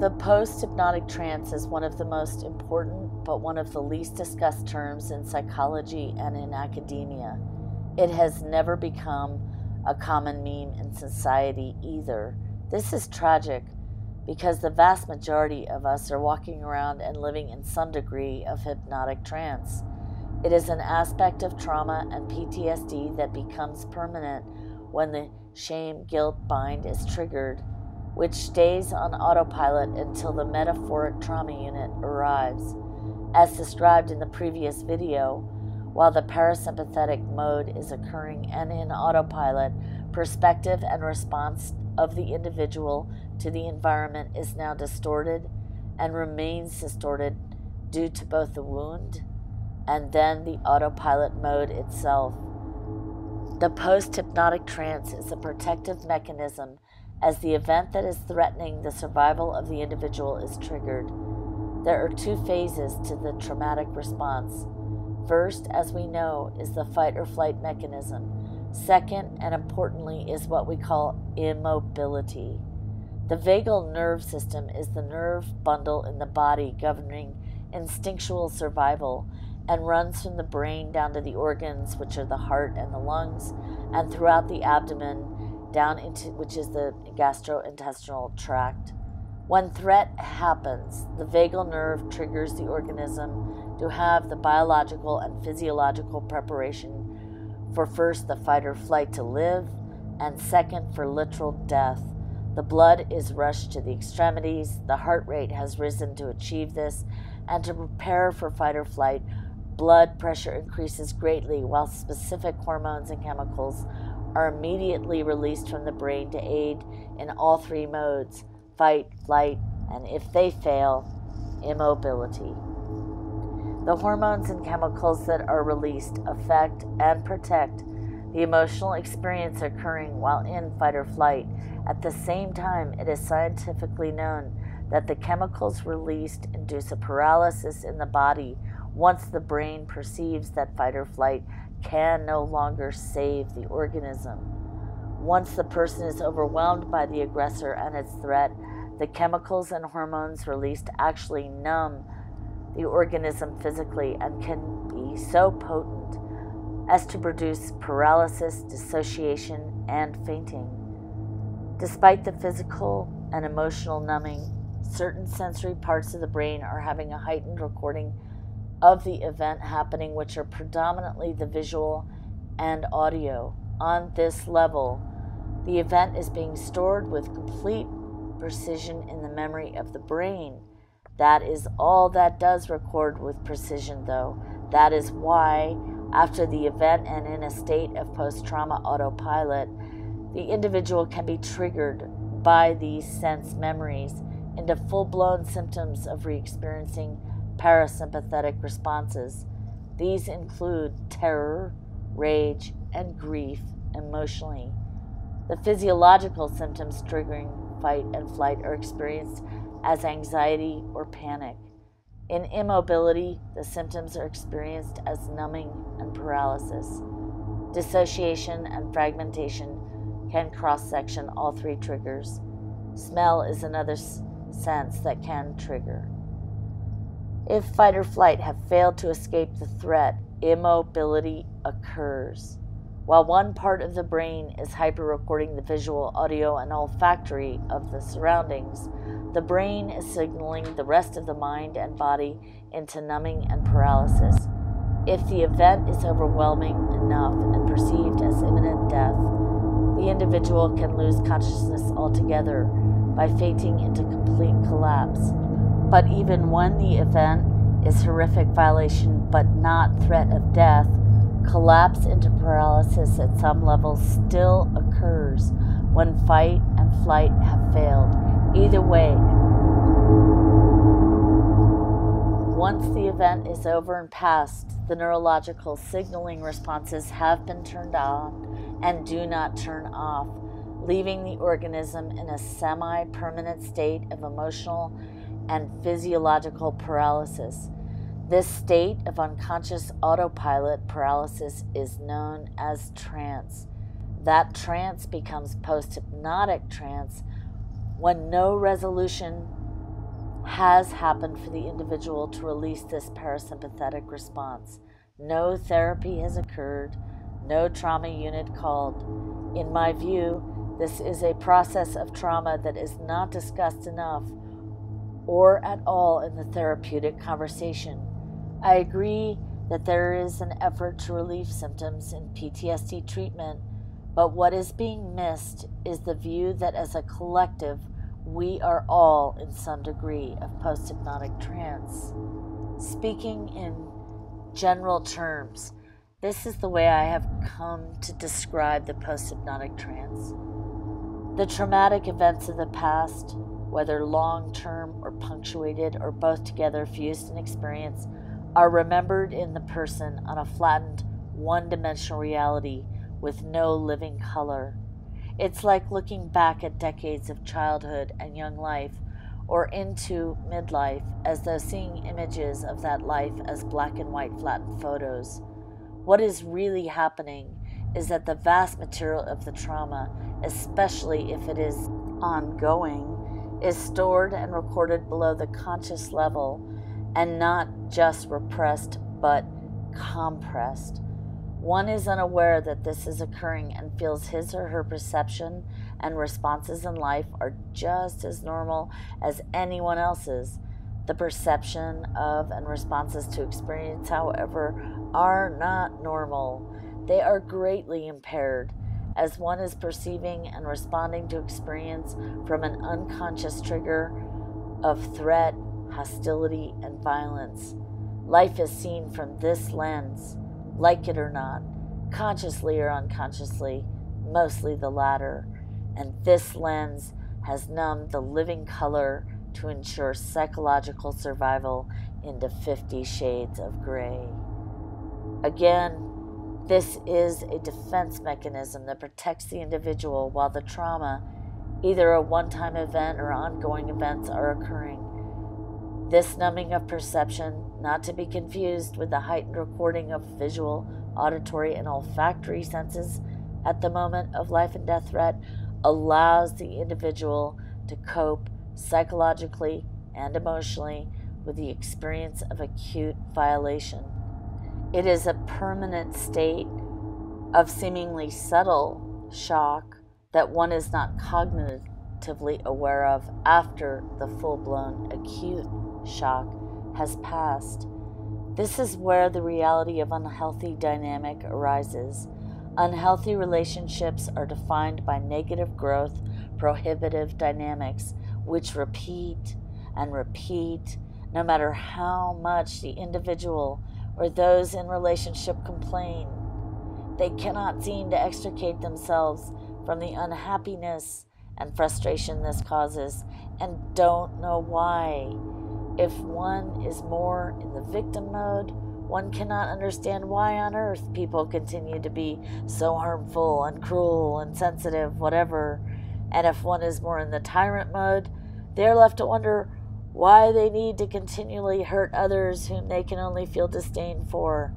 The post-hypnotic trance is one of the most important but one of the least discussed terms in psychology and in academia. It has never become a common meme in society either. This is tragic because the vast majority of us are walking around and living in some degree of hypnotic trance. It is an aspect of trauma and PTSD that becomes permanent when the shame-guilt bind is triggered, which stays on autopilot until the metaphoric trauma unit arrives. As described in the previous video, while the parasympathetic mode is occurring and in autopilot, perspective and response of the individual to the environment is now distorted and remains distorted due to both the wound and then the autopilot mode itself. The post-hypnotic trance is a protective mechanism as the event that is threatening the survival of the individual is triggered. There are two phases to the traumatic response. First, as we know, is the fight or flight mechanism. Second, and importantly, is what we call immobility. The vagal nerve system is the nerve bundle in the body governing instinctual survival and runs from the brain down to the organs, which are the heart and the lungs, and throughout the abdomen down into which is the gastrointestinal tract. When threat happens, the vagal nerve triggers the organism to have the biological and physiological preparation for first the fight or flight to live, and second for literal death. The blood is rushed to the extremities, the heart rate has risen to achieve this, and to prepare for fight or flight, blood pressure increases greatly while specific hormones and chemicals are immediately released from the brain to aid in all three modes: fight, flight, and if they fail, immobility. The hormones and chemicals that are released affect and protect the emotional experience occurring while in fight or flight. At the same time, it is scientifically known that the chemicals released induce a paralysis in the body once the brain perceives that fight or flight can no longer save the organism. Once the person is overwhelmed by the aggressor and its threat, the chemicals and hormones released actually numb the organism physically and can be so potent as to produce paralysis, dissociation, and fainting. Despite the physical and emotional numbing, certain sensory parts of the brain are having a heightened recording of the event happening, which are predominantly the visual and audio. On this level, the event is being stored with complete precision in the memory of the brain. That is all that does record with precision, though. That is why, after the event and in a state of post-trauma autopilot, the individual can be triggered by these sense memories into full-blown symptoms of re-experiencing parasympathetic responses. These include terror, rage, and grief emotionally. The physiological symptoms triggering fight and flight are experienced as anxiety or panic. In immobility, the symptoms are experienced as numbing and paralysis. Dissociation and fragmentation can cross-section all three triggers. Smell is another sense that can trigger. If fight or flight have failed to escape the threat, immobility occurs. While one part of the brain is hyper-recording the visual, audio, and olfactory of the surroundings, the brain is signaling the rest of the mind and body into numbing and paralysis. If the event is overwhelming enough and perceived as imminent death, the individual can lose consciousness altogether by fainting into complete collapse. But even when the event is horrific violation but not threat of death, collapse into paralysis at some level still occurs when fight and flight have failed. Either way, once the event is over and past, the neurological signaling responses have been turned on and do not turn off, leaving the organism in a semi-permanent state of emotional and physiological paralysis. This state of unconscious autopilot paralysis is known as trance. That trance becomes post-hypnotic trance when no resolution has happened for the individual to release this parasympathetic response. No therapy has occurred, no trauma unit called. In my view, this is a process of trauma that is not discussed enough or at all in the therapeutic conversation. I agree that there is an effort to relieve symptoms in PTSD treatment, but what is being missed is the view that as a collective, we are all in some degree of post-hypnotic trance. Speaking in general terms, this is the way I have come to describe the post-hypnotic trance. The traumatic events of the past, whether long-term or punctuated or both together fused in experience, are remembered in the person on a flattened, one-dimensional reality with no living color. It's like looking back at decades of childhood and young life, or into midlife, as though seeing images of that life as black and white flattened photos. What is really happening is that the vast material of the trauma, especially if it is ongoing, is stored and recorded below the conscious level, and not just repressed but compressed. One is unaware that this is occurring and feels his or her perception and responses in life are just as normal as anyone else's. The perception of and responses to experience, however, are not normal. They are greatly impaired, as one is perceiving and responding to experience from an unconscious trigger of threat, hostility, and violence. Life is seen from this lens, like it or not, consciously or unconsciously, mostly the latter, and this lens has numbed the living color to ensure psychological survival into 50 shades of gray. Again, this is a defense mechanism that protects the individual while the trauma, either a one-time event or ongoing events, are occurring. This numbing of perception, not to be confused with the heightened recording of visual, auditory, and olfactory senses at the moment of life and death threat, allows the individual to cope psychologically and emotionally with the experience of acute violation. It is a permanent state of seemingly subtle shock that one is not cognitively aware of after the full-blown acute shock has passed. This is where the reality of unhealthy dynamic arises. Unhealthy relationships are defined by negative growth, prohibitive dynamics, which repeat and repeat, no matter how much the individual or those in relationship complain. They cannot seem to extricate themselves from the unhappiness and frustration this causes, and don't know why. If one is more in the victim mode, one cannot understand why on earth people continue to be so harmful and cruel and sensitive, whatever. And if one is more in the tyrant mode, they are left to wonder why they need to continually hurt others whom they can only feel disdain for.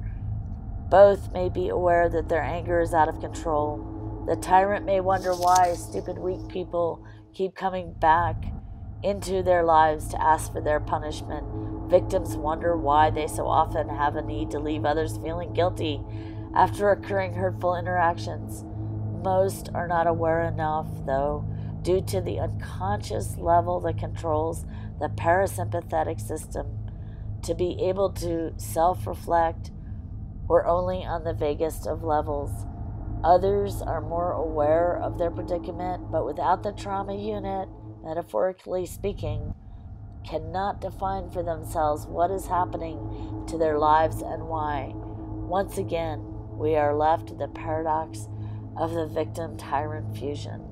Both may be aware that their anger is out of control. The tyrant may wonder why stupid, weak people keep coming back into their lives to ask for their punishment. Victims wonder why they so often have a need to leave others feeling guilty after occurring hurtful interactions. Most are not aware enough, though, due to the unconscious level that controls the parasympathetic system, to be able to self-reflect or only on the vaguest of levels. Others are more aware of their predicament, but without the trauma unit, metaphorically speaking, cannot define for themselves what is happening to their lives and why. Once again, we are left to the paradox of the victim-tyrant fusion.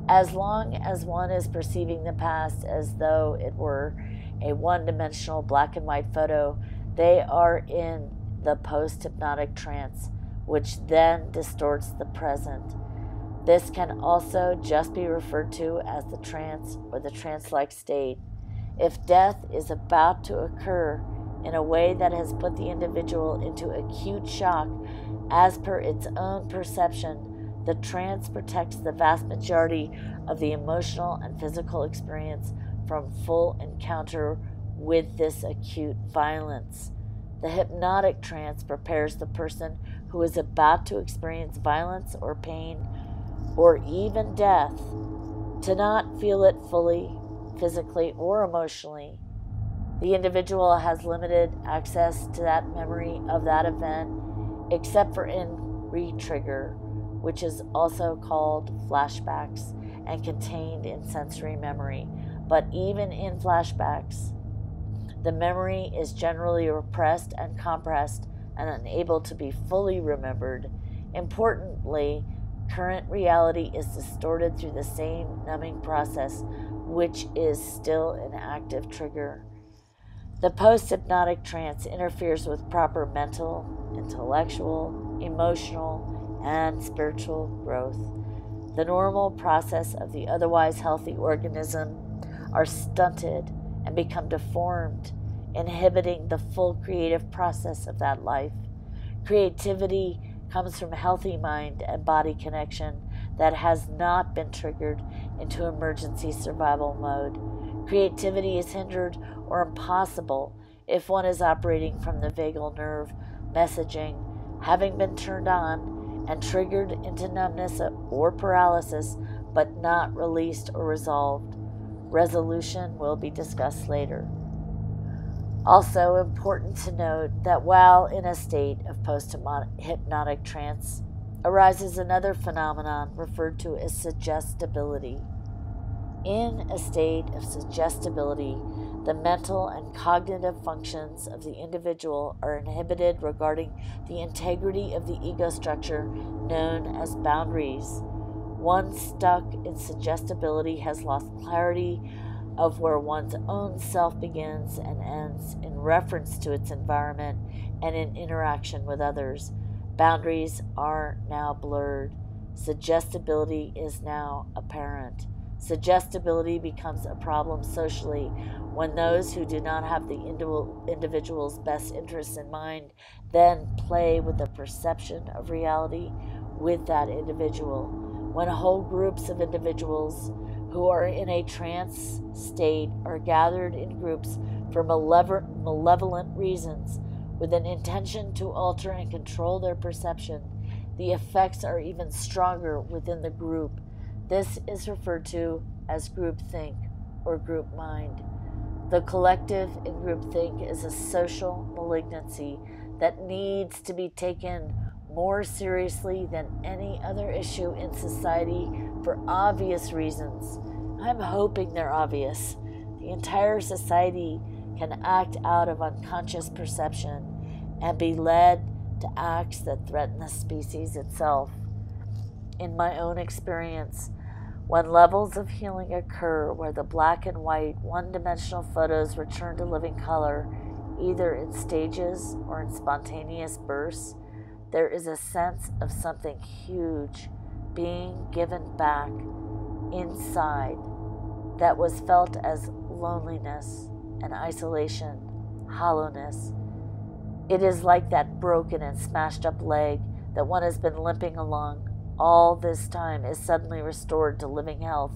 As long as one is perceiving the past as though it were a one-dimensional black and white photo, they are in the post-hypnotic trance, which then distorts the present. This can also just be referred to as the trance or the trance-like state. If death is about to occur in a way that has put the individual into acute shock as per its own perception, the trance protects the vast majority of the emotional and physical experience from full encounter with this acute violence. The hypnotic trance prepares the person who is about to experience violence or pain or even death to not feel it fully, physically or emotionally. The individual has limited access to that memory of that event, except for in re-trigger, which is also called flashbacks and contained in sensory memory. But even in flashbacks, the memory is generally repressed and compressed and unable to be fully remembered. Importantly, current reality is distorted through the same numbing process, which is still an active trigger. The post-hypnotic trance interferes with proper mental, intellectual, emotional, and spiritual growth. The normal process of the otherwise healthy organism are stunted and become deformed, inhibiting the full creative process of that life. Creativity comes from healthy mind and body connection that has not been triggered into emergency survival mode. Creativity is hindered or impossible if one is operating from the vagal nerve messaging, having been turned on and triggered into numbness or paralysis, but not released or resolved. Resolution will be discussed later. Also important to note that while in a state of post-hypnotic trance arises another phenomenon referred to as suggestibility. In a state of suggestibility, the mental and cognitive functions of the individual are inhibited regarding the integrity of the ego structure known as boundaries. One stuck in suggestibility has lost clarity of where one's own self begins and ends in reference to its environment and in interaction with others. Boundaries are now blurred. Suggestibility is now apparent. Suggestibility becomes a problem socially when those who do not have the individual's best interests in mind then play with the perception of reality with that individual. When whole groups of individuals who are in a trance state are gathered in groups for malevolent reasons with an intention to alter and control their perception, the effects are even stronger within the group. This is referred to as groupthink or group mind. The collective in groupthink is a social malignancy that needs to be taken more seriously than any other issue in society for obvious reasons. I'm hoping they're obvious. The entire society can act out of unconscious perception and be led to acts that threaten the species itself. In my own experience, when levels of healing occur where the black and white, one-dimensional photos return to living color, either in stages or in spontaneous bursts, there is a sense of something huge being given back inside that was felt as loneliness and isolation, hollowness. It is like that broken and smashed up leg that one has been limping along all this time is suddenly restored to living health.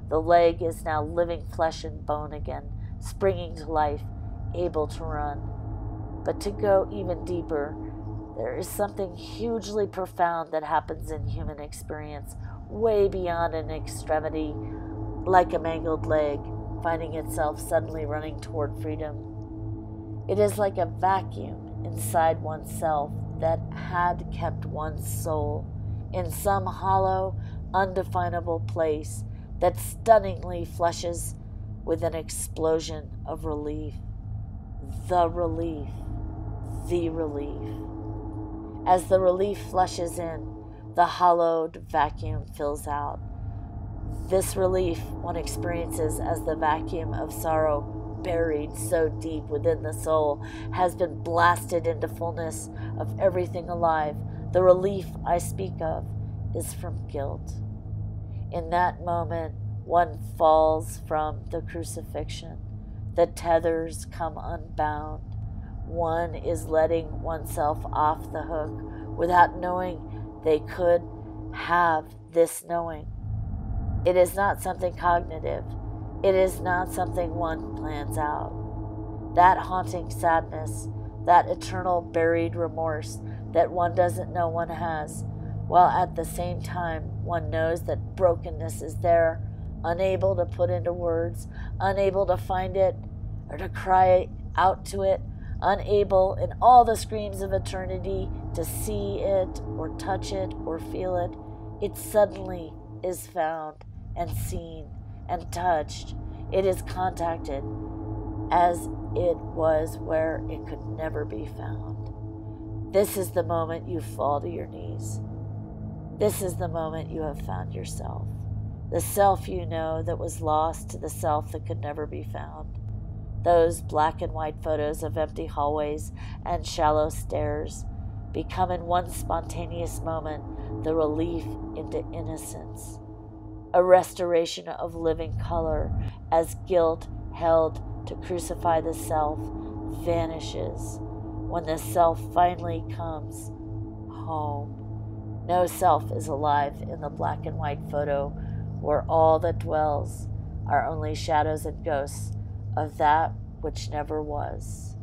The leg is now living flesh and bone again, springing to life, able to run. But to go even deeper, there is something hugely profound that happens in human experience, way beyond an extremity, like a mangled leg, finding itself suddenly running toward freedom. It is like a vacuum inside oneself that had kept one's soul in some hollow, undefinable place that stunningly flushes with an explosion of relief. The relief. The relief. As the relief flushes in, the hollowed vacuum fills out. This relief one experiences as the vacuum of sorrow buried so deep within the soul has been blasted into fullness of everything alive. The relief I speak of is from guilt. In that moment, one falls from the crucifixion. The tethers come unbound. One is letting oneself off the hook without knowing they could have this knowing. It is not something cognitive. It is not something one plans out. That haunting sadness, that eternal buried remorse that one doesn't know one has, while at the same time one knows that brokenness is there, unable to put into words, unable to find it or to cry out to it, unable in all the screams of eternity to see it or touch it or feel it. It suddenly is found and seen and touched. It is contacted as it was where it could never be found. This is the moment you fall to your knees. This is the moment you have found yourself. The self you know that was lost to the self that could never be found. Those black and white photos of empty hallways and shallow stairs become in one spontaneous moment the relief into innocence, a restoration of living color as guilt held to crucify the self vanishes when the self finally comes home. No self is alive in the black and white photo where all that dwells are only shadows and ghosts of that which never was.